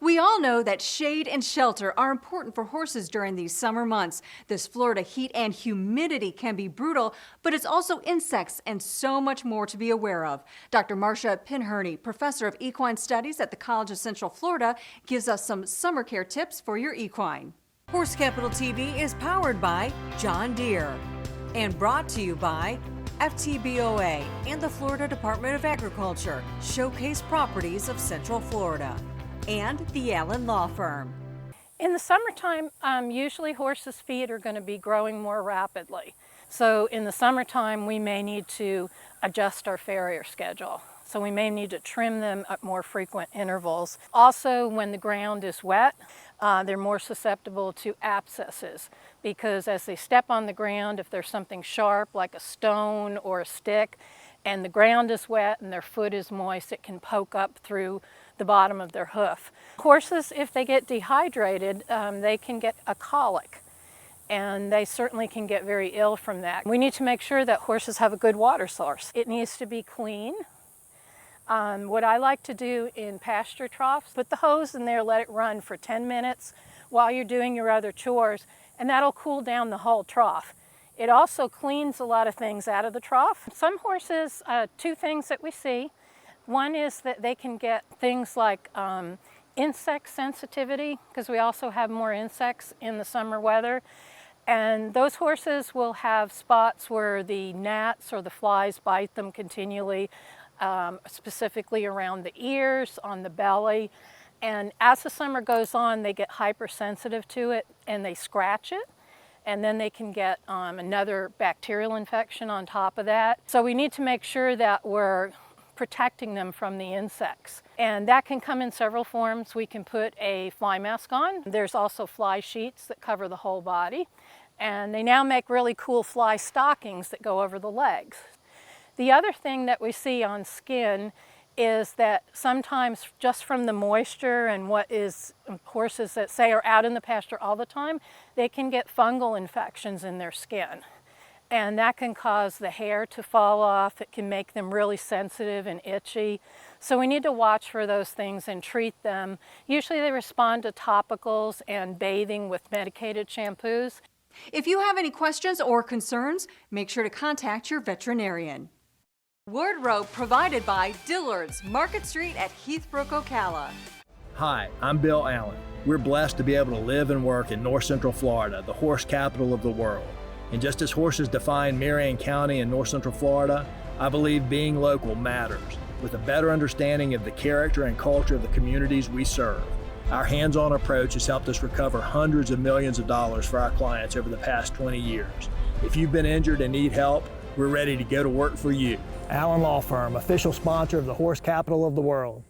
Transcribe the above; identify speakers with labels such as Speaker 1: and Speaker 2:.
Speaker 1: We all know that shade and shelter are important for horses during these summer months. This Florida heat and humidity can be brutal, but it's also insects and so much more to be aware of. Dr. Marsha Pidherney, professor of equine studies at the College of Central Florida, gives us some summer care tips for your equine. Horse Capital TV is powered by John Deere and brought to you by FTBOA and the Florida Department of Agriculture, showcase properties of Central Florida, and the Allen Law Firm.
Speaker 2: In the summertime, usually horses' feet are going to be growing more rapidly. So in the summertime, we may need to adjust our farrier schedule. So we may need to trim them at more frequent intervals. Also, when the ground is wet, they're more susceptible to abscesses because as they step on the ground, if there's something sharp like a stone or a stick, and the ground is wet and their foot is moist, it can poke up through the bottom of their hoof. Horses, if they get dehydrated, they can get a colic, and they certainly can get very ill from that. We need to make sure that horses have a good water source. It needs to be clean. What I like to do in pasture troughs, put the hose in there, let it run for 10 minutes while you're doing your other chores, and that'll cool down the whole trough. It also cleans a lot of things out of the trough. Some horses, two things that we see. One is that they can get things like insect sensitivity, because we also have more insects in the summer weather. And those horses will have spots where the gnats or the flies bite them continually, specifically around the ears, on the belly. And as the summer goes on, they get hypersensitive to it and they scratch it. And then they can get another bacterial infection on top of that. So we need to make sure that we're protecting them from the insects. And that can come in several forms. We can put a fly mask on. There's also fly sheets that cover the whole body. And they now make really cool fly stockings that go over the legs. The other thing that we see on skin is that sometimes just from the moisture and what is horses that say are out in the pasture all the time, they can get fungal infections in their skin. And that can cause the hair to fall off. It can make them really sensitive and itchy. So we need to watch for those things and treat them. Usually they respond to topicals and bathing with medicated shampoos.
Speaker 1: If you have any questions or concerns, make sure to contact your veterinarian. Wardrobe provided by Dillard's, Market Street at Heath, Brook, Ocala.
Speaker 3: Hi, I'm Bill Allen. We're blessed to be able to live and work in North Central Florida, the horse capital of the world. And just as horses define Marion County and North Central Florida, I believe being local matters, with a better understanding of the character and culture of the communities we serve. Our hands-on approach has helped us recover hundreds of millions of dollars for our clients over the past 20 years. If you've been injured and need help, we're ready to go to work for you.
Speaker 4: Allen Law Firm, official sponsor of the horse capital of the world.